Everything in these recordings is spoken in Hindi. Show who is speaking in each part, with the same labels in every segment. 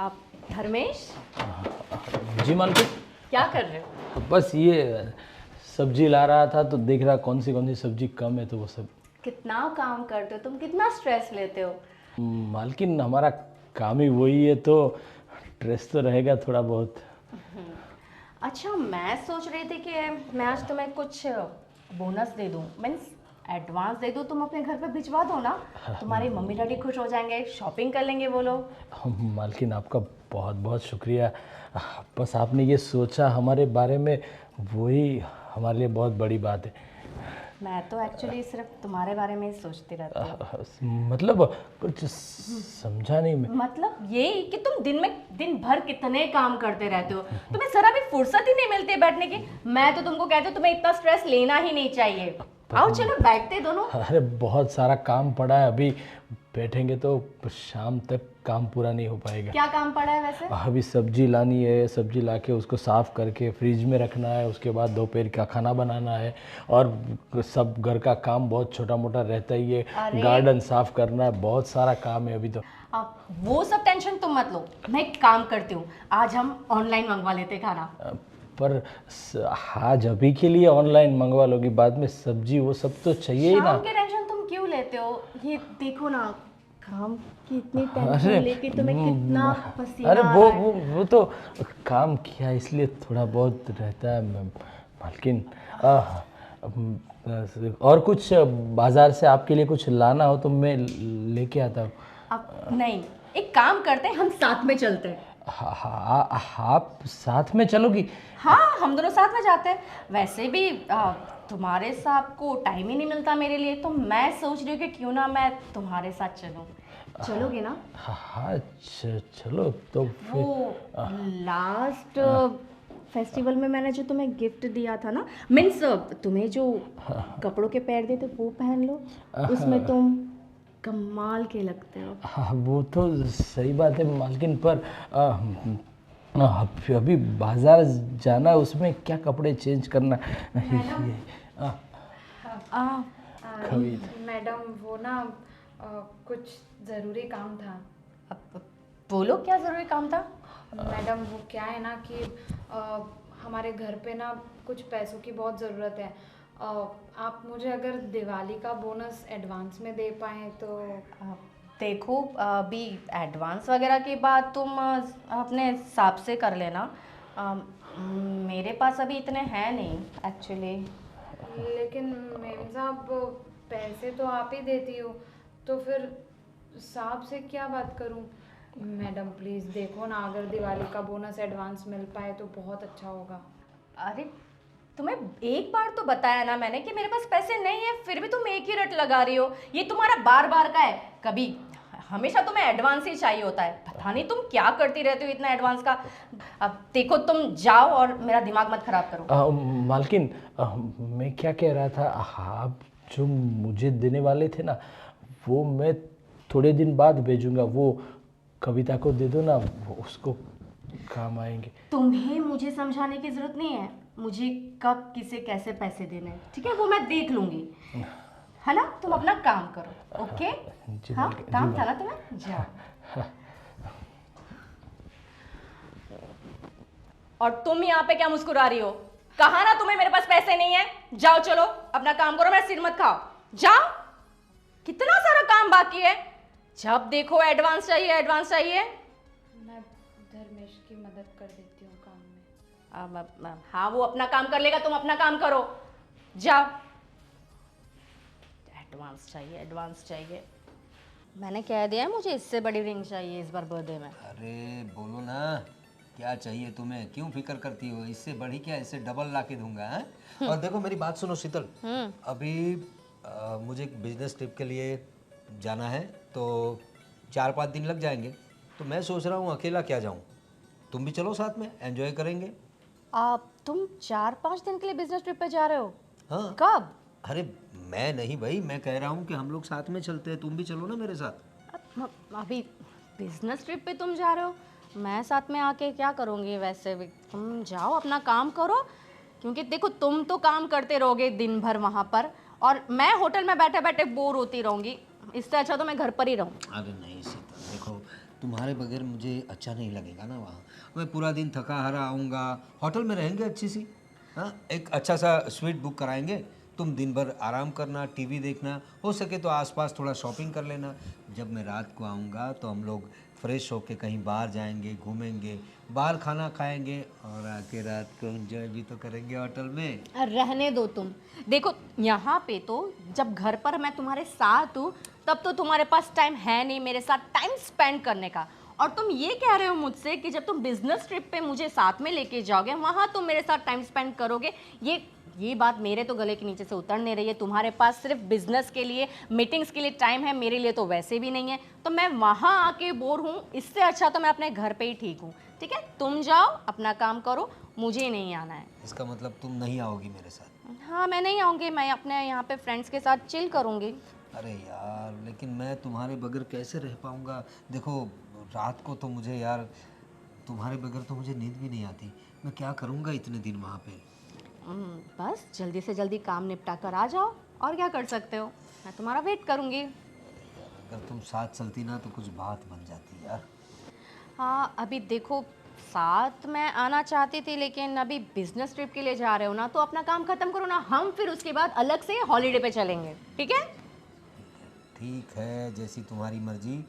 Speaker 1: आप धर्मेश
Speaker 2: जी मालकिन।
Speaker 1: क्या कर रहे हो?
Speaker 2: बस ये सब्जी ला रहा था तो देख रहा कौन सी सब्जी कम है तो वो सब।
Speaker 1: कितना काम करते हो तुम, कितना स्ट्रेस लेते हो?
Speaker 2: मालकिन हमारा काम ही वही है तो स्ट्रेस तो रहेगा थोड़ा बहुत।
Speaker 1: अच्छा, मैं सोच रही थी कि मैं आज तुम्हें कुछ बोनस दे दूं, मीन्स एडवांस दे दूं, तुम अपने घर पे भिजवा दो ना। तुम्हारी मम्मी डैडी खुश हो जाएंगे, शॉपिंग कर लेंगे वो लोग।
Speaker 2: मालकिन आपका बहुत बहुत शुक्रिया। बस आपने ये सोचा हमारे बारे में, वही हमारे लिए बहुत बड़ी बात है।
Speaker 1: मैं तो एक्चुअली सिर्फ तुम्हारे बारे में ही सोचती रहती हूँ।
Speaker 2: मतलब कुछ समझा नहीं मैं।
Speaker 1: मतलब ये कि तुम दिन भर कितने काम करते रहते हो, तुम्हें जरा भी फुर्सत ही नहीं मिलती है बैठने की। मैं तो तुमको कहती हूँ तुम्हें इतना स्ट्रेस लेना ही नहीं चाहिए। आओ चलो बैठते दोनों।
Speaker 2: अरे बहुत सारा काम पड़ा है, अभी बैठेंगे तो शाम तक काम पूरा नहीं हो पाएगा।
Speaker 1: क्या काम पड़ा है वैसे?
Speaker 2: अभी सब्जी लानी है, सब्जी लाके उसको साफ़ करके फ्रिज में रखना है, उसके बाद दोपहर का खाना बनाना है और सब घर का काम बहुत छोटा मोटा रहता ही है। गार्डन साफ़ करना है, बहुत सारा काम है अभी तो।
Speaker 1: अब वो सब टेंशन तुम मत लो, मैं एक काम करती हूँ, आज हम ऑनलाइन मंगवा लेते खाना।
Speaker 2: पर आज अभी के लिए ऑनलाइन मंगवा लोगी, बाद में सब्जी वो सब तो चाहिए ही ना।
Speaker 1: शाम की टेंशन तुम क्यों लेते हो? ये देखो ना, काम की इतनी टेंशन लेके तुम्हें कितना पसीना
Speaker 2: अरे
Speaker 1: आ
Speaker 2: वो
Speaker 1: रहा है।
Speaker 2: वो वो तो काम किया इसलिए थोड़ा बहुत रहता है मालकिन। और कुछ बाजार से आपके लिए कुछ लाना हो तो मैं लेके आता हूँ।
Speaker 1: अब नहीं, एक काम करते हैं, हम साथ में चलते हैं।
Speaker 2: आप साथ में चलोगी?
Speaker 1: हाँ, हम दोनों साथ में जाते हैं। वैसे भी तुम्हारे साथ को टाइम ही नहीं मिलता मेरे लिए, तो मैं सोच रही हूँ कि क्यों ना मैं तुम्हारे साथ चलूँ। चलोगे ना?
Speaker 2: हाँ चलो तो फिर।
Speaker 1: वो लास्ट फेस्टिवल में मैंने जो तुम्हें गिफ्ट दिया था ना, मीन्स तुम्हें जो कपड़ों के पैर देते वो पहन लो, उसमें तुम कमाल के लगते हो।
Speaker 2: हाँ वो तो सही बात है मालकिन, पर अभी बाजार जाना है, उसमें क्या कपड़े चेंज करना ये। कभी
Speaker 3: मैडम वो ना कुछ ज़रूरी काम था।
Speaker 1: अब बोलो क्या ज़रूरी काम था?
Speaker 3: मैडम वो क्या है ना कि हमारे घर पे ना कुछ पैसों की बहुत ज़रूरत है। आप मुझे अगर दिवाली का बोनस एडवांस में दे पाएँ तो।
Speaker 1: देखो, अभी एडवांस वगैरह की बात तुम अपने हिसाब से कर लेना। मेरे पास अभी इतने हैं नहीं एक्चुअली।
Speaker 3: लेकिन मेम साहब पैसे तो आप ही देती हो, तो फिर साहब से क्या बात करूं? मैडम प्लीज़ देखो ना, अगर दिवाली का बोनस एडवांस मिल पाए तो बहुत अच्छा होगा।
Speaker 1: अरे तुम्हें एक बार तो बताया ना मैंने कि मेरे पास पैसे नहीं है, फिर भी तुम एक ही रट लगा रही हो। ये तुम्हारा बार बार का है, कभी हमेशा तुम्हें एडवांस ही चाहिए होता है। पता नहीं तुम क्या करती रहती हो इतना एडवांस का। अब देखो, तुम जाओ और मेरा दिमाग मत खराब करो।
Speaker 2: मालकिन, मैं क्या कह रहा था, आप जो मुझे देने वाले थे ना, वो मैं थोड़े दिन बाद भेजूंगा। वो कविता को दे दो ना, वो उसको काम आएंगे।
Speaker 1: तुम्हें मुझे समझाने की जरूरत नहीं है मुझे कब किसे कैसे पैसे देने हैं, ठीक है? वो मैं देख लूंगी, है ना? तुम अपना काम करो, ओके? हाँ, काम था ना तुम्हें, जाओ। और तुम यहाँ पे क्या मुस्कुरा रही हो? कहा ना तुम्हें मेरे पास पैसे नहीं है। जाओ चलो अपना काम करो, मेरा सिर मत खाओ, जाओ। कितना सारा काम बाकी है, जब देखो एडवांस चाहिए एडवांस चाहिए।
Speaker 3: मैं धर्मेश की मदद कर देती हूँ काम में।
Speaker 1: हाँ, वो अपना काम कर लेगा, तुम अपना काम करो, जाओ। एडवांस चाहिए एडवांस चाहिए। मैंने कह दिया है मुझे इससे बड़ी रिंग चाहिए इस बार बर्थडे में।
Speaker 4: अरे बोलो ना, क्या चाहिए तुम्हें? क्यों फिक्र करती हो? इससे बढ़ी क्या, इससे डबल ला के दूंगा है? और देखो मेरी बात सुनो शीतल, अभी मुझे एक बिजनेस ट्रिप के लिए जाना है तो 4-5 दिन लग जाएंगे। तो मैं सोच रहा हूँ अकेला क्या जाऊँ, तुम भी चलो साथ में, एंजॉय करेंगे।
Speaker 1: तुम 4-5 दिन के लिए बिजनेस ट्रिप पे जा रहे हो?
Speaker 4: हाँ।
Speaker 1: कब?
Speaker 4: अरे मैं नहीं भाई, मैं कह रहा हूँ कि हम लोग साथ में चलते हैं, तुम भी चलो ना मेरे साथ।
Speaker 1: अभी बिजनेस ट्रिप पे तुम जा रहे हो, मैं साथ में आके क्या करूँगी? वैसे भी तुम जाओ अपना काम करो, क्योंकि देखो तुम तो काम करते रहोगे दिन भर वहाँ पर, और मैं होटल में बैठे बैठे बोर होती रहूँगी। इससे अच्छा तो मैं घर पर ही रहूँ।
Speaker 4: अरे नहीं शीतल, देखो तुम्हारे बगैर मुझे अच्छा नहीं लगेगा ना वहाँ। मैं पूरा दिन थका हारा आऊँगा, होटल में रहेंगे अच्छी सी, हाँ एक अच्छा सा स्वीट बुक कराएंगे, तुम दिन भर आराम करना, टीवी देखना, हो सके तो आसपास थोड़ा शॉपिंग कर लेना। जब मैं रात को आऊँगा तो हम लोग फ्रेश होके कहीं बाहर जाएंगे, घूमेंगे, बाहर खाना खाएंगे और आके रात को एंजॉय भी तो करेंगे होटल में।
Speaker 1: रहने दो तुम। देखो यहाँ पे तो जब घर पर मैं तुम्हारे साथ हूँ तब तो तुम्हारे पास टाइम है नहीं मेरे साथ टाइम स्पेंड करने का, और तुम ये कह रहे हो मुझसे कि जब तुम बिजनेस ट्रिप पे मुझे साथ में लेके जाओगे वहाँ तुम मेरे साथ टाइम स्पेंड करोगे। ये बात मेरे तो गले के नीचे से उतर नहीं रही है। तुम्हारे पास सिर्फ बिजनेस के लिए, मीटिंग्स के लिए टाइम है, मेरे लिए तो वैसे भी नहीं है। तो मैं वहाँ आके बोर हूँ, इससे अच्छा तो मैं अपने घर पे ही ठीक हूँ। ठीक है, तुम जाओ अपना काम करो, मुझे नहीं आना है।
Speaker 4: इसका मतलब तुम नहीं आओगी मेरे साथ?
Speaker 1: हाँ मैं नहीं आऊँगी, मैं अपने यहाँ पे फ्रेंड्स के साथ चिल करूँगी।
Speaker 4: अरे यार लेकिन मैं तुम्हारे बगैर कैसे रह पाऊँगा? देखो रात को तो मुझे यार तुम्हारे बगैर तो मुझे नींद भी नहीं आती। मैं क्या करूँगा इतने दिन वहाँ पे?
Speaker 1: बस जल्दी से जल्दी काम निपटा कर आ जाओ, और क्या कर सकते हो, मैं तुम्हारा वेट करूँगी।
Speaker 4: अगर तुम साथ चलती ना तो कुछ बात बन जाती यार।
Speaker 1: हाँ अभी देखो, साथ मैं आना चाहती थी लेकिन अभी बिजनेस ट्रिप के लिए जा रहे हो ना, तो अपना काम खत्म करो ना, हम फिर उसके बाद अलग से हॉलीडे पे चलेंगे। ठीक है?
Speaker 4: ठीक है जैसी तुम्हारी मर्जी।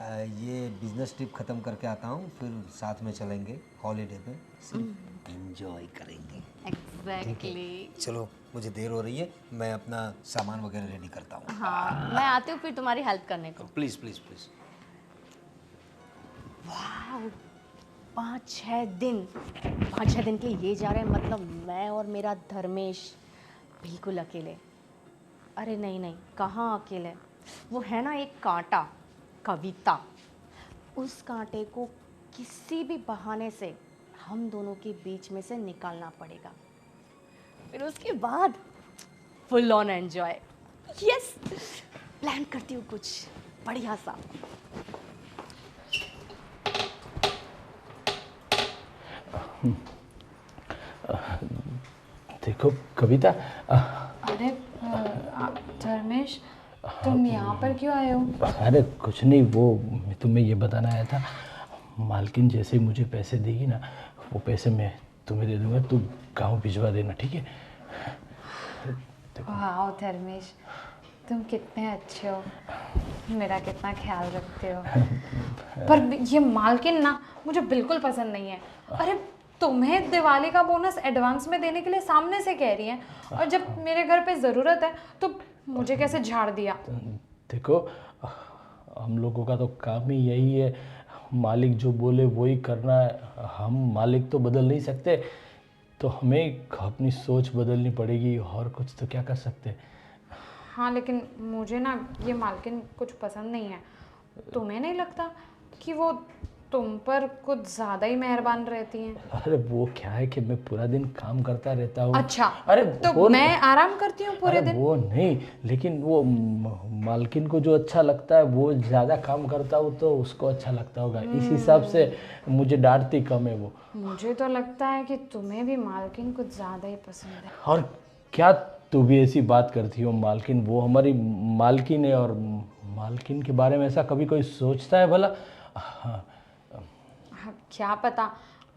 Speaker 4: ये बिजनेस ट्रिप ख़त्म करके आता हूँ, फिर साथ में चलेंगे हॉलीडे पे, सिर्फ एंजॉय करेंगे।
Speaker 1: एग्जैक्टली।
Speaker 4: चलो मुझे देर हो रही है, मैं अपना सामान वगैरह रेडी करता हूँ।
Speaker 1: हाँ मैं आती हूँ फिर तुम्हारी हेल्प करने को।
Speaker 4: Please please please.
Speaker 1: 5-6 दिन के लिए ये जा रहे हैं, मतलब मैं और मेरा धर्मेश बिल्कुल अकेले। अरे नहीं नहीं, कहाँ अकेले, वो है ना एक कांटा, कविता। उस कांटे को किसी भी बहाने से हम दोनों के बीच में से निकालना पड़ेगा, फिर उसके बाद full on enjoy. Yes, plan करती हूँ कुछ बढ़िया सा।
Speaker 2: देखो कविता,
Speaker 3: अरे धर्मेश, तुम यहाँ पर क्यों आए हो?
Speaker 2: अरे कुछ नहीं, वो मैं तुम्हें ये बताना आया था। मालकिन जैसे ही मुझे पैसे देगी ना, वो पैसे मैं तुम्हें दे दूंगा, तू गांव भिजवा देना, ठीक है?
Speaker 3: वाह धर्मेश, तुम कितने अच्छे हो, मेरा कितना ख्याल रखते हो। पर ये मालकिन ना मुझे बिल्कुल पसंद नहीं है। अरे तुम्हें दिवाली का बोनस एडवांस में देने के लिए सामने से कह रही हैं, और जब मेरे घर पे ज़रूरत है तो मुझे कैसे झाड़ दिया।
Speaker 2: देखो हम लोगों का तो काम ही यही है, मालिक जो बोले वही करना है। हम मालिक तो बदल नहीं सकते, तो हमें अपनी सोच बदलनी पड़ेगी, और कुछ तो क्या कर सकते।
Speaker 3: हाँ लेकिन मुझे ना ये मालकिन कुछ पसंद नहीं है। तुम्हें नहीं लगता कि वो तुम पर कुछ ज़्यादा ही मेहरबान रहती हैं?
Speaker 2: अरे वो क्या है कि मैं पूरा दिन काम करता रहता हूँ।
Speaker 3: अच्छा,
Speaker 2: अरे
Speaker 3: तो
Speaker 2: वो
Speaker 3: मैं आराम करती हूँ पूरे
Speaker 2: अरे
Speaker 3: दिन।
Speaker 2: वो नहीं, लेकिन वो मालकिन को जो अच्छा लगता है वो ज़्यादा काम करता हूँ तो उसको अच्छा लगता होगा, इस हिसाब से मुझे डांटती कम है वो।
Speaker 3: मुझे तो लगता है कि तुम्हें भी मालकिन कुछ ज़्यादा ही पसंद है।
Speaker 2: और क्या तू भी ऐसी बात करती हो? मालकिन वो हमारी मालकिन है, और मालकिन के बारे में ऐसा कभी कोई सोचता है भला? हाँ,
Speaker 3: हाँ, क्या पता,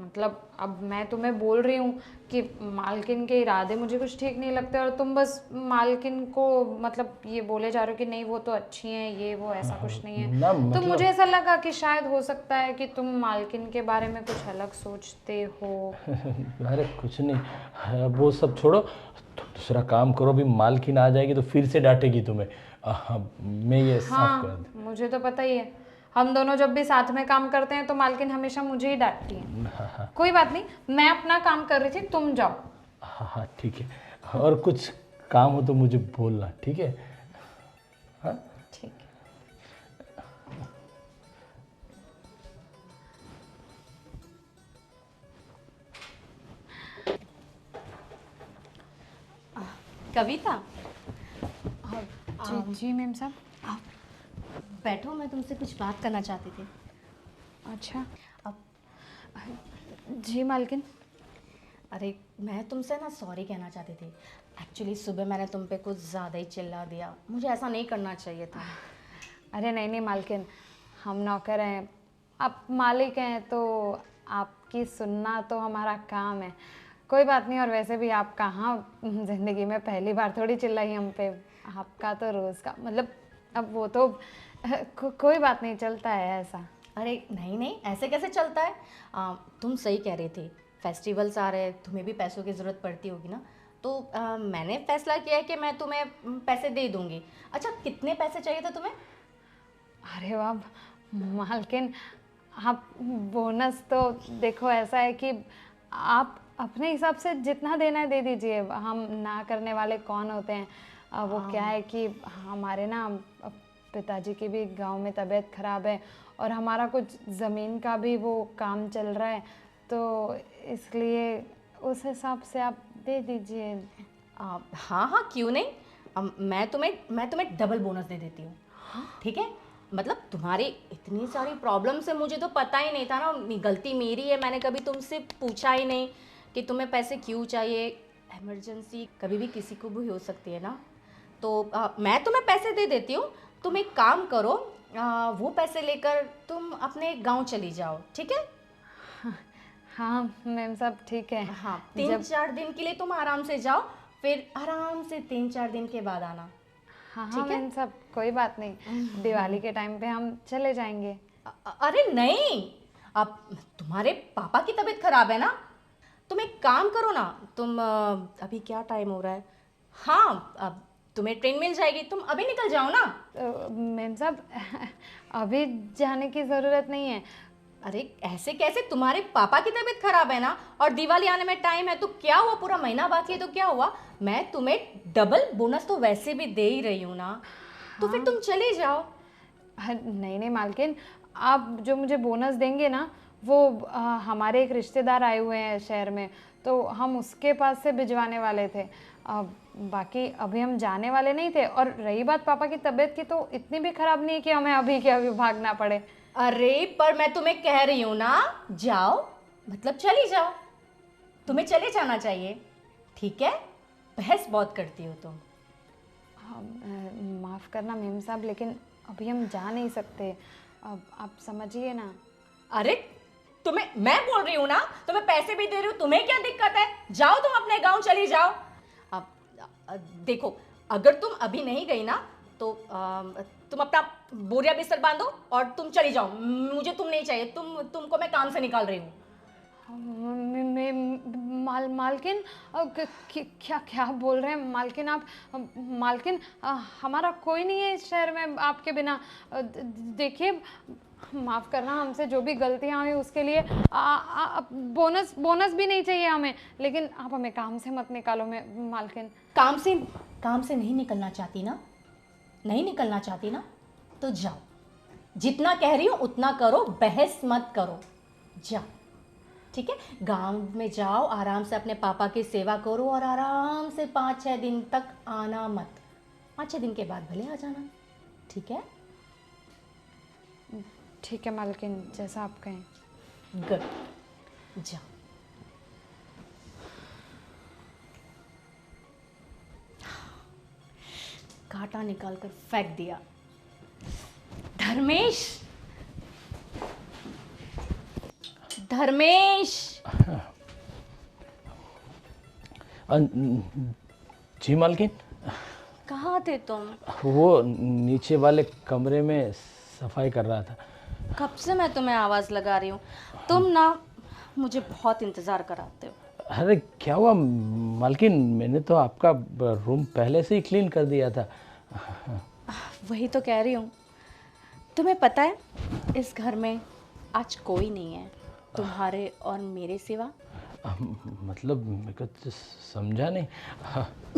Speaker 3: मतलब अब मैं तुम्हें बोल रही हूँ कि मालकिन के इरादे मुझे कुछ ठीक नहीं लगते, और तुम बस मालकिन को मतलब ये बोले जा रहे हो कि नहीं वो तो अच्छी हैं, ये वो ऐसा कुछ नहीं है।
Speaker 2: ना
Speaker 3: तो
Speaker 2: मतलब
Speaker 3: मुझे ऐसा लगा कि शायद हो सकता है कि तुम मालकिन के बारे में कुछ अलग सोचते हो।
Speaker 2: अरे कुछ नहीं, वो सब छोड़ो, तो दूसरा काम करो। अभी मालकिन आ जाएगी तो फिर से डांटेगी तुम्हें। मैं ये साफ कर दूं।
Speaker 3: हाँ मुझे तो पता ही है, हम दोनों जब भी साथ में काम करते हैं तो मालकिन हमेशा मुझे ही डांटती है। कोई बात नहीं, मैं अपना काम कर रही थी, तुम जाओ।
Speaker 2: हाँ हाँ ठीक है, और कुछ काम हो तो मुझे बोलना, ठीक है? हाँ
Speaker 3: ठीक है।
Speaker 1: कविता,
Speaker 3: जी जी मैम साहब।
Speaker 1: बैठो, मैं तुमसे कुछ बात करना चाहती थी।
Speaker 3: अच्छा
Speaker 1: अब
Speaker 3: जी मालकिन।
Speaker 1: अरे मैं तुमसे ना सॉरी कहना चाहती थी। एक्चुअली सुबह मैंने तुम पे कुछ ज़्यादा ही चिल्ला दिया, मुझे ऐसा नहीं करना चाहिए था।
Speaker 3: अरे नहीं नहीं मालकिन, हम नौकर हैं, आप मालिक हैं तो आपकी सुनना तो हमारा काम है। कोई बात नहीं, और वैसे भी आप कहाँ ज़िंदगी में पहली बार थोड़ी चिल्लाई हम पे, आपका तो रोज़ का मतलब, अब वो तो कोई बात नहीं, चलता है ऐसा।
Speaker 1: अरे नहीं नहीं, ऐसे कैसे चलता है? तुम सही कह रही थी, फेस्टिवल्स आ रहे हैं, तुम्हें भी पैसों की ज़रूरत पड़ती होगी ना, तो मैंने फैसला किया है कि मैं तुम्हें पैसे दे दूंगी। अच्छा, कितने पैसे चाहिए थे तुम्हें?
Speaker 3: अरे वाह मालकिन, आप बोनस तो देखो ऐसा है कि आप अपने हिसाब से जितना देना है दे दीजिए, हम ना करने वाले कौन होते हैं। वो क्या है कि हमारे ना पिताजी की भी गांव में तबीयत ख़राब है और हमारा कुछ ज़मीन का भी वो काम चल रहा है, तो इसलिए उस हिसाब से आप दे दीजिए।
Speaker 1: हाँ हाँ, क्यों नहीं। मैं तुम्हें डबल बोनस दे देती हूँ, ठीक है? मतलब तुम्हारी इतनी सारी प्रॉब्लम से मुझे तो पता ही नहीं था ना, गलती मेरी है, मैंने कभी तुमसे पूछा ही नहीं कि तुम्हें पैसे क्यों चाहिए। इमरजेंसी कभी भी किसी को भी हो सकती है ना, तो मैं तुम्हें पैसे दे देती हूँ। तुम एक काम करो, वो पैसे लेकर तुम अपने गांव चली जाओ, ठीक है?
Speaker 3: हाँ मैम साहब ठीक है।
Speaker 1: हाँ, 3-4 दिन के लिए तुम आराम से जाओ, फिर आराम से 3-4 दिन के बाद आना।
Speaker 3: हाँ
Speaker 1: ठीक
Speaker 3: हाँ
Speaker 1: है?
Speaker 3: मैम साहब, कोई बात नहीं, दिवाली के टाइम पे हम चले जाएंगे।
Speaker 1: अरे नहीं, अब तुम्हारे पापा की तबीयत खराब है ना, तुम एक काम करो ना, तुम अभी क्या टाइम हो रहा है? हाँ, अब तुम्हें ट्रेन मिल जाएगी, तुम अभी निकल जाओ ना।
Speaker 3: मैम साहब अभी जाने की ज़रूरत नहीं है।
Speaker 1: अरे ऐसे कैसे, तुम्हारे पापा की तबीयत खराब है ना, और दिवाली आने में टाइम है, तो क्या हुआ, पूरा महीना बाकी है तो क्या हुआ? मैं तुम्हें डबल बोनस तो वैसे भी दे ही रही हूँ ना, तो फिर तुम चले जाओ।
Speaker 3: नहीं नहीं मालकिन, आप जो मुझे बोनस देंगे ना, वो हमारे एक रिश्तेदार आए हुए हैं शहर में, तो हम उसके पास से भिजवाने वाले थे। बाकी अभी हम जाने वाले नहीं थे, और रही बात पापा की तबीयत की, तो इतनी भी ख़राब नहीं है कि हमें अभी के अभी भागना पड़े।
Speaker 1: अरे पर मैं तुम्हें कह रही हूँ ना, जाओ, मतलब चली जाओ, तुम्हें चले जाना चाहिए, ठीक है? बहस बहुत करती हो तुम।
Speaker 3: माफ़ करना मेम साहब, लेकिन अभी हम जा नहीं सकते, अब आप समझिए ना।
Speaker 1: अरे तुम्हें मैं बोल रही हूँ ना, तुम्हें पैसे भी दे रही हूँ, तुम्हें क्या दिक्कत है? जाओ, तुम अपने गांव चली जाओ। अब देखो, अगर तुम अभी नहीं गई ना, तो तुम अपना बोरिया बिस्तर बांधो और तुम चली जाओ, मुझे तुम नहीं चाहिए, तुमको मैं काम से निकाल रही हूँ।
Speaker 3: मालकिन क्या क्या बोल रहे हैं मालकिन आप? मालकिन हमारा कोई नहीं है इस शहर में आपके बिना। देखिए, माफ़ करना, हमसे जो भी गलतियाँ हुई उसके लिए बोनस भी नहीं चाहिए हमें, लेकिन आप हमें काम से मत निकालो मालकिन।
Speaker 1: काम से नहीं निकलना चाहती ना, नहीं निकलना चाहती ना, तो जाओ, जितना कह रही हो उतना करो, बहस मत करो, जाओ, ठीक है? गांव में जाओ, आराम से अपने पापा की सेवा करो, और आराम से 5-6 दिन तक आना मत, 5-6 दिन के बाद भले आ जाना, ठीक है?
Speaker 3: ठीक है मालकिन, जैसा आप कहें।
Speaker 1: गुड, जाओ। कांटा निकाल कर फेंक दिया। धर्मेश, धर्मेश।
Speaker 2: जी मालकिन,
Speaker 1: कहाँ थे तुम?
Speaker 2: वो नीचे वाले कमरे में सफाई कर रहा था।
Speaker 1: कब से मैं तुम्हें आवाज़ लगा रही हूँ, तुम ना मुझे बहुत इंतज़ार कराते हो।
Speaker 2: अरे क्या हुआ मालकिन, मैंने तो आपका रूम पहले से ही क्लीन कर दिया था।
Speaker 1: वही तो कह रही हूँ, तुम्हें पता है इस घर में आज कोई नहीं है तुम्हारे और मेरे सिवा।
Speaker 2: मतलब मैं कुछ समझा नहीं।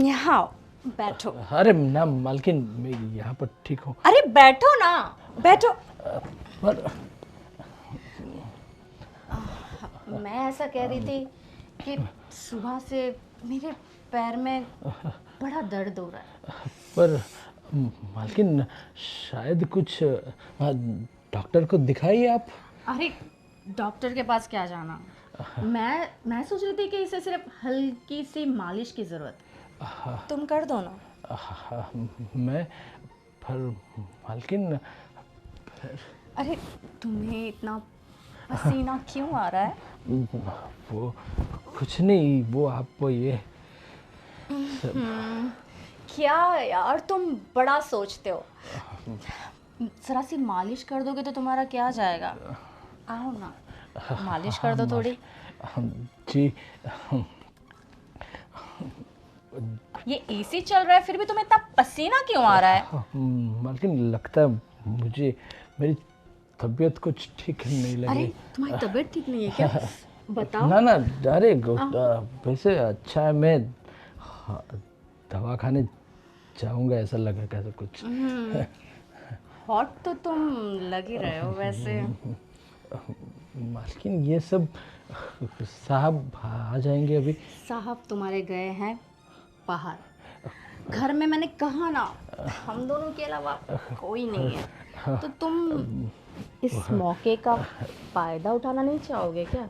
Speaker 1: यहाँ आओ, बैठो।
Speaker 2: अरे ना मालकिन, मैं यहाँ पर ठीक हूँ।
Speaker 1: अरे बैठो ना, बैठो।
Speaker 2: पर
Speaker 1: मैं ऐसा कह रही थी कि सुबह से मेरे पैर में बड़ा दर्द हो रहा है।
Speaker 2: पर मालकिन, शायद कुछ डॉक्टर को दिखाइए आप।
Speaker 1: अरे डॉक्टर के पास क्या जाना, मैं सोच रही थी कि इसे सिर्फ हल्की सी मालिश की ज़रूरत, तुम कर दो ना।
Speaker 2: मैं पर मालकिन,
Speaker 1: अरे तुम्हें इतना पसीना क्यों आ रहा है?
Speaker 2: वो कुछ नहीं, वो आपको ये
Speaker 1: क्या यार तुम बड़ा सोचते हो। जरा सी मालिश कर दोगे तो तुम्हारा क्या जाएगा? आओ ना, मालिश कर दो थोड़ी।
Speaker 2: जी।
Speaker 1: ये एसी चल रहा है फिर भी तुम्हें इतना पसीना क्यों आ रहा है?
Speaker 2: मालकिन लगता है मुझे मेरी तबीयत कुछ ठीक नहीं लग
Speaker 1: अरे
Speaker 2: रही।
Speaker 1: तुम्हारी तबीयत ठीक नहीं है क्या? बताओ।
Speaker 2: ना ना, अरे वैसे अच्छा है, मैं दवा खाने जाऊंगा, ऐसा लगा कैसे कुछ।
Speaker 1: हॉट तो तुम लग ही रहे हो वैसे।
Speaker 2: मालकिन ये सब साहब आ जाएंगे अभी।
Speaker 1: साहब तुम्हारे गए हैं बाहर, घर में मैंने कहा ना हम दोनों के अलावा कोई नहीं है, तो तुम इस मौके का फायदा उठाना नहीं चाहोगे क्या?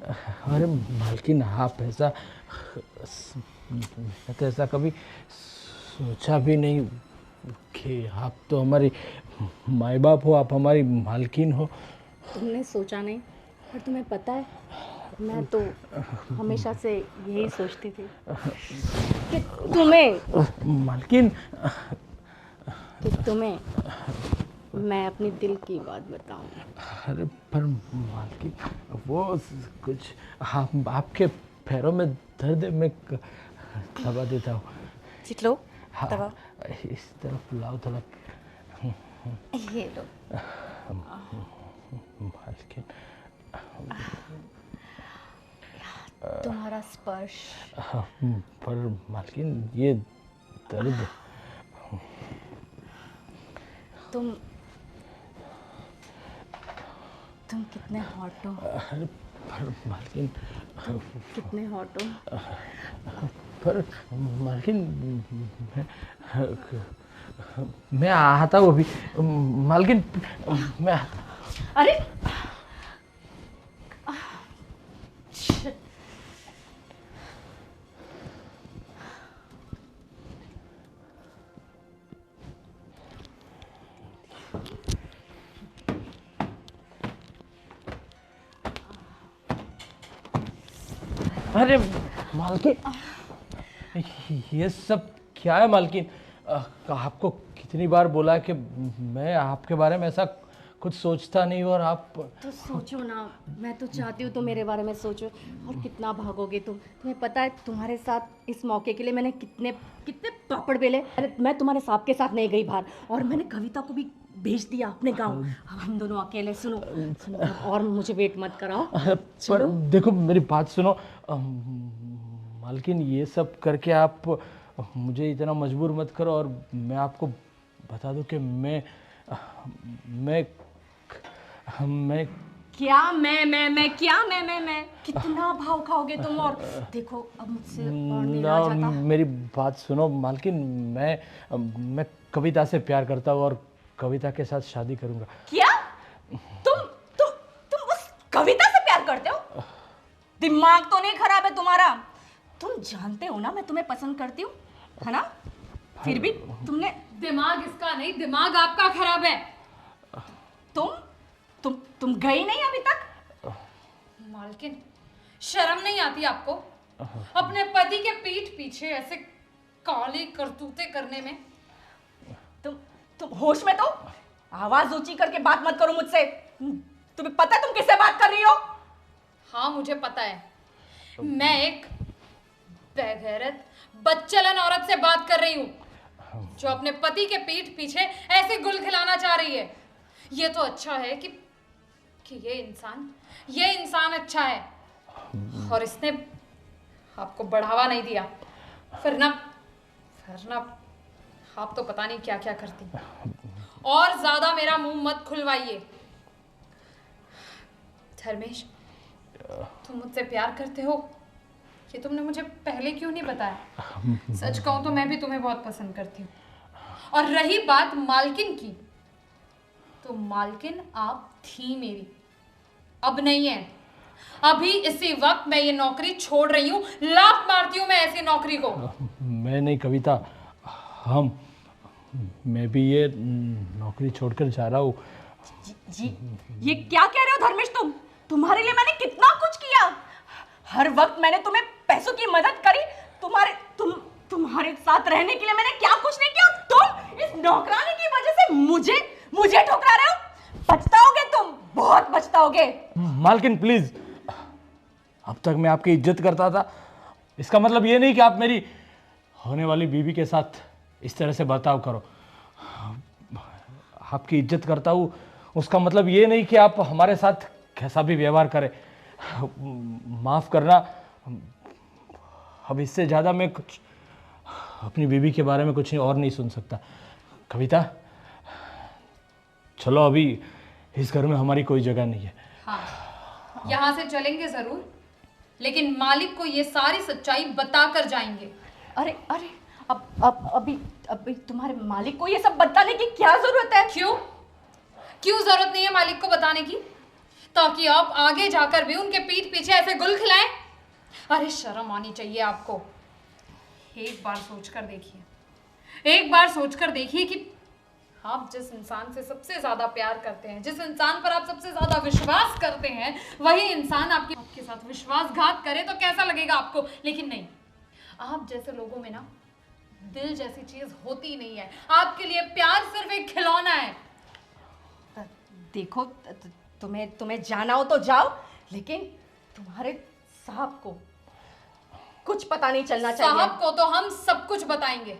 Speaker 2: अरे मालकिन आप ऐसा, मैं तो ऐसा कभी सोचा भी नहीं कि आप तो हमारी माँ बाप हो, आप हमारी मालकिन हो।
Speaker 1: तुमने सोचा नहीं, पर तुम्हें पता है मैं तो हमेशा से यही सोचती थी कि
Speaker 2: मालकिन
Speaker 1: तुम्हें मैं अपनी दिल की बात बताऊं।
Speaker 2: अरे पर मालकिन वो कुछ आपके पैरों में दर्द है, मैं दबा देता हूँ।
Speaker 1: चिटलो
Speaker 2: हाँ,
Speaker 1: दबा।
Speaker 2: इस तरफ लाओ थोड़ा।
Speaker 1: ये लो।
Speaker 2: मालकिन
Speaker 1: तुम्हारा स्पर्श।
Speaker 2: पर मालकिन ये दर्द,
Speaker 1: तुम कितने हॉट हो।
Speaker 2: अरे पर मालकिन,
Speaker 1: कितने हॉट हो।
Speaker 2: पर मालकिन मैं आता हूँ अभी। मालकिन मैं,
Speaker 1: अरे
Speaker 2: अरे मालकिन ये सब क्या है मालकिन? आपको कितनी बार बोला कि मैं आपके बारे में ऐसा कुछ सोचता नहीं हूँ, और आप
Speaker 1: तो सोचो ना, मैं तो चाहती हूँ तुम मेरे बारे में सोचो। और कितना भागोगे तुम? तुम्हें पता है तुम्हारे साथ इस मौके के लिए मैंने कितने कितने पापड़ बेले। अरे मैं तुम्हारे साहब के साथ नहीं गई बाहर, और मैंने कविता को भी भेज दिया अपने गांव। अब हम दोनों अकेले। सुनो सुनो, और मुझे वेट मत कराओ।
Speaker 2: पर देखो मेरी बात सुनो। मालकिन ये सब करके आप मुझे इतना मजबूर मत करो, और मैं आपको बता दूं कि मैं
Speaker 1: क्या मैं कितना भाव खाओगे तुम? और देखो अब मुझसे और नहीं रहा जाता।
Speaker 2: मेरी बात सुनो मालकिन, मैं कविता से प्यार करता हूँ, और कविता के साथ शादी करूंगा।
Speaker 1: क्या? तुम उस कविता से प्यार करते हो? दिमाग तो नहीं खराब है तुम्हारा? तुम जानते हो ना मैं तुम्हें पसंद करती हूँ, है ना? फिर भी तुमने।
Speaker 3: दिमाग इसका नहीं, दिमाग आपका खराब है।
Speaker 1: तुम गई नहीं अभी तक?
Speaker 3: मालकिन शर्म नहीं आती आपको अपने पति के पीठ पीछे ऐसे काली करतूतें करने में?
Speaker 1: तुम होश में तो? आवाज ऊंची करके बात मत करो मुझसे। तुम्हें पता है तुम किससे बात कर रही हो?
Speaker 3: हाँ मुझे पता है, मैं एक बेगैरत बदचलन औरत से बात कर रही हूँ जो अपने पति के पीठ पीछे ऐसे गुल खिलाना चाह रही है। ये तो अच्छा है कि ये इंसान अच्छा है, और इसने आपको बढ़ावा नहीं दिया। फिर ना आप तो पता नहीं क्या क्या करती। और ज्यादा मेरा मुंह मत खुलवाइए। धर्मेश, तुम मुझसे प्यार करते हो, ये तुमने मुझे पहले क्यों नहीं बताया? सच कहूं तो मैं भी तुम्हें बहुत पसंद करती हूँ। और रही बात मालकिन की, तो मालकिन आप थी मेरी, अब नहीं है। अभी इसी वक्त मैं ये नौकरी छोड़ रही हूँ, लात मारती हूँ मैं ऐसी नौकरी को।
Speaker 2: मैं नहीं कविता, मैं भी ये नौकरी छोड़कर जा रहा हूँ।
Speaker 1: जी ये क्या कह रहे हो धर्मेश? तुम्हारे लिए मैंने कितना कुछ किया। हर वक्त मैंने तुम्हें पैसों की मदद करी। तुम्हारे साथ रहने के लिए मैंने क्या कुछ नहीं किया। तुम इस नौकरानी की वजह से मुझे ठुकरा रहे हो। पछताओगे तुम, बहुत पछताओगे।
Speaker 2: मालकिन प्लीज, अब तक मैं आपकी इज्जत करता था, इसका मतलब ये नहीं कि आप मेरी होने वाली बीवी के साथ इस तरह से बर्ताव करो। आपकी इज्जत करता हूँ, उसका मतलब ये नहीं कि आप हमारे साथ कैसा भी व्यवहार करें। माफ़ करना, अब इससे ज़्यादा मैं कुछ अपनी बीवी के बारे में कुछ और नहीं सुन सकता। कविता, चलो, अभी इस घर में हमारी कोई जगह नहीं है।
Speaker 5: हाँ, यहाँ से चलेंगे जरूर, लेकिन मालिक को ये सारी सच्चाई बताकर जाएंगे।
Speaker 1: अरे अभी तुम्हारे मालिक को ये सब बताने की क्या जरूरत है?
Speaker 5: क्यों जरूरत नहीं है मालिक को बताने की? ताकि आप आगे जाकर भी उनके पीठ पीछे ऐसे गुल खिलाएं? अरे शर्म आनी चाहिए आपको। एक बार सोचकर देखिए कि आप जिस इंसान से सबसे ज्यादा प्यार करते हैं, जिस इंसान पर आप सबसे ज्यादा विश्वास करते हैं, वही इंसान आपके साथ विश्वासघात करे तो कैसा लगेगा आपको? लेकिन नहीं, आप जैसे लोगों में ना दिल जैसी चीज होती ही नहीं है। आपके लिए प्यार सिर्फ एक खिलौना है।
Speaker 1: देखो, तुम्हें जाना हो तो जाओ, लेकिन तुम्हारे साहब को कुछ पता नहीं चलना चाहिए।
Speaker 5: साहब को तो हम सब कुछ बताएंगे।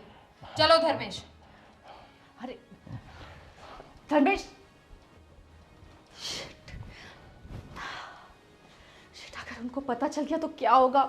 Speaker 5: चलो धर्मेश।
Speaker 1: अरे धर्मेश, शिट, अगर उनको पता चल गया तो क्या होगा?